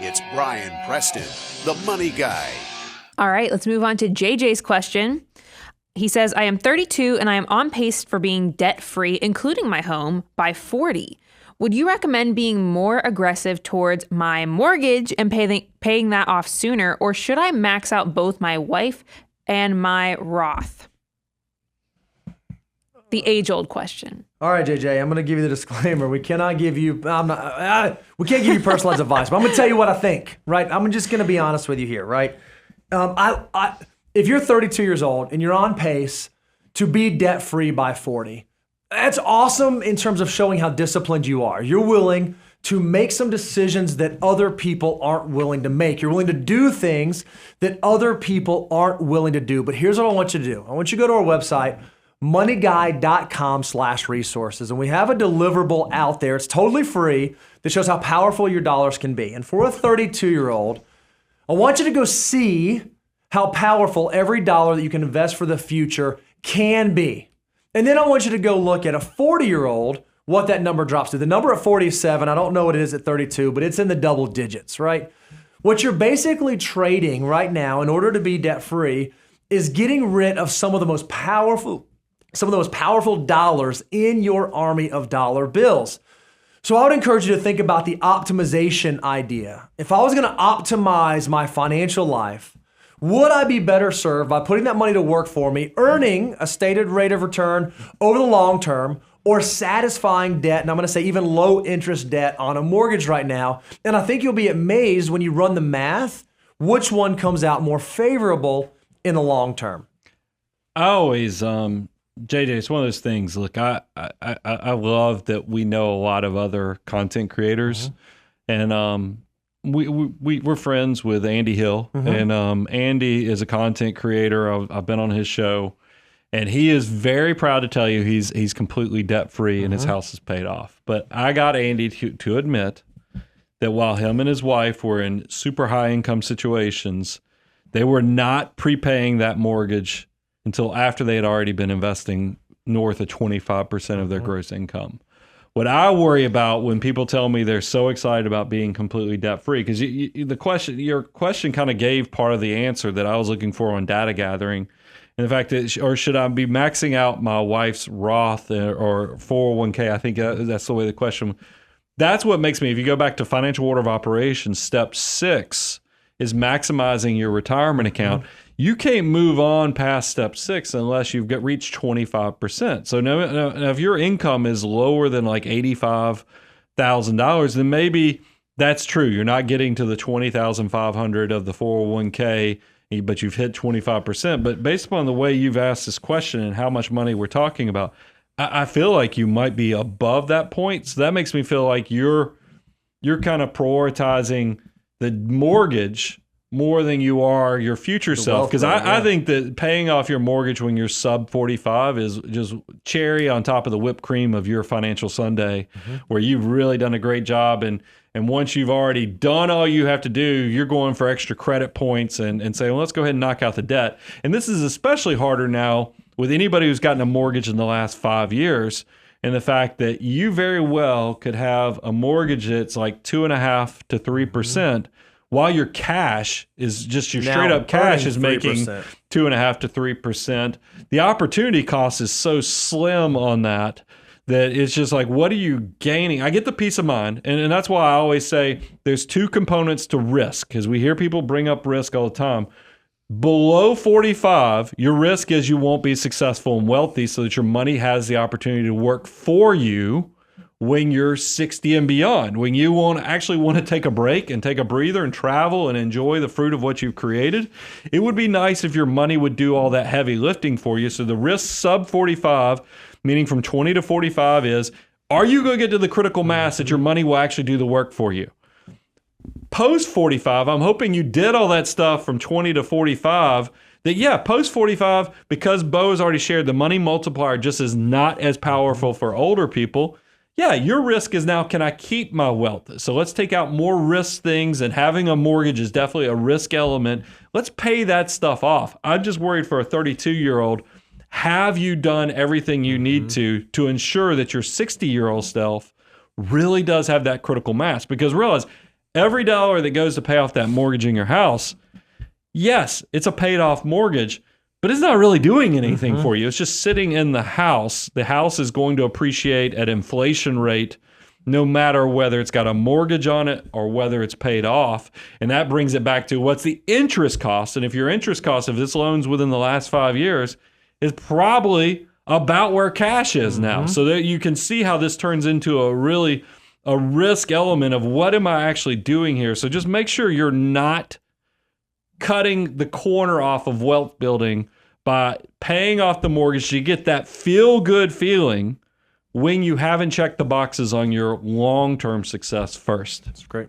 It's Brian Preston, the money guy. All right, let's move on to JJ's question. He says, I am 32 and I am on pace for being debt-free, including my home, by 40. Would you recommend being more aggressive towards my mortgage and paying that off sooner, or should I max out both my wife and my Roth? The age-old question. All right, JJ, I'm going to give you the disclaimer. We cannot give you, we can't give you personalized advice, but I'm going to tell you what I think, right? I'm just going to be honest with you here, right? If you're 32 years old and you're on pace to be debt-free by 40, that's awesome in terms of showing how disciplined you are. You're willing to make some decisions that other people aren't willing to make. You're willing to do things that other people aren't willing to do. But here's what I want you to do. I want you to go to our website, moneyguy.com/resources. And we have a deliverable out there. It's totally free that shows how powerful your dollars can be. And for a 32-year-old, I want you to go see how powerful every dollar that you can invest for the future can be. And then I want you to go look at a 40-year-old, what that number drops to. The number at 47, I don't know what it is at 32, but it's in the double digits, right? What you're basically trading right now in order to be debt-free is getting rid of some of the most powerful dollars in your army of dollar bills. So I would encourage you to think about the optimization idea. If I was going to optimize my financial life, would I be better served by putting that money to work for me, earning a stated rate of return over the long term, or satisfying debt, and I'm going to say even low interest debt on a mortgage right now? And I think you'll be amazed when you run the math, which one comes out more favorable in the long term. I always, JJ, it's one of those things. Look, I love that we know a lot of other content creators, and we're friends with Andy Hill, and Andy is a content creator. I've been on his show, and he is very proud to tell you he's completely debt free and his house is paid off. But I got Andy to admit that while him and his wife were in super high income situations, they were not prepaying that mortgage until after they had already been investing north of 25% of their gross income. What I worry about when people tell me they're so excited about being completely debt-free, because your question kind of gave part of the answer that I was looking for on data gathering, and the fact that, or should I be maxing out my wife's Roth or 401k? I think that's the way the question. That's what makes me. If you go back to financial order of operations, step 6 is maximizing your retirement account. You can't move on past step 6 unless you've reached 25%. So now if your income is lower than like $85,000, then maybe that's true. You're not getting to the $20,500 of the 401k, but you've hit 25%. But based upon the way you've asked this question and how much money we're talking about, I feel like you might be above that point. So that makes me feel like you're kind of prioritizing the mortgage more than you are your future self. Because I think that paying off your mortgage when you're sub 45 is just cherry on top of the whipped cream of your financial sundae, where you've really done a great job. And once you've already done all you have to do, you're going for extra credit points and say, well, let's go ahead and knock out the debt. And this is especially harder now with anybody who's gotten a mortgage in the last 5 years. And the fact that you very well could have a mortgage that's like 2.5% to 3%, while your cash is just your straight up cash is making 2.5% to 3%. The opportunity cost is so slim on that it's just like, what are you gaining? I get the peace of mind. And that's why I always say there's 2 components to risk, because we hear people bring up risk all the time. Below 45, your risk is you won't be successful and wealthy, so that your money has the opportunity to work for you when you're 60 and beyond, when you actually want to take a break and take a breather and travel and enjoy the fruit of what you've created. It would be nice if your money would do all that heavy lifting for you. So the risk sub 45, meaning from 20 to 45, is, are you going to get to the critical mass that your money will actually do the work for you? Post 45, I'm hoping you did all that stuff from 20 to 45, that post 45, because Bo has already shared, the money multiplier just is not as powerful for older people. Your risk is now, can I keep my wealth? So let's take out more risk things, and having a mortgage is definitely a risk element. Let's pay that stuff off. I'm just worried for a 32-year-old. Have you done everything you need to ensure that your 60-year-old self really does have that critical mass? Because realize, every dollar that goes to pay off that mortgage in your house, yes, it's a paid off mortgage, but it's not really doing anything for you. It's just sitting in the house. The house is going to appreciate at inflation rate no matter whether it's got a mortgage on it or whether it's paid off. And that brings it back to what's the interest cost. And if your interest cost, if this loan's within the last 5 years, is probably about where cash is now. So that you can see how this turns into a risk element of what am I actually doing here. So just make sure you're not cutting the corner off of wealth building by paying off the mortgage to get that feel-good feeling when you haven't checked the boxes on your long-term success first. That's great.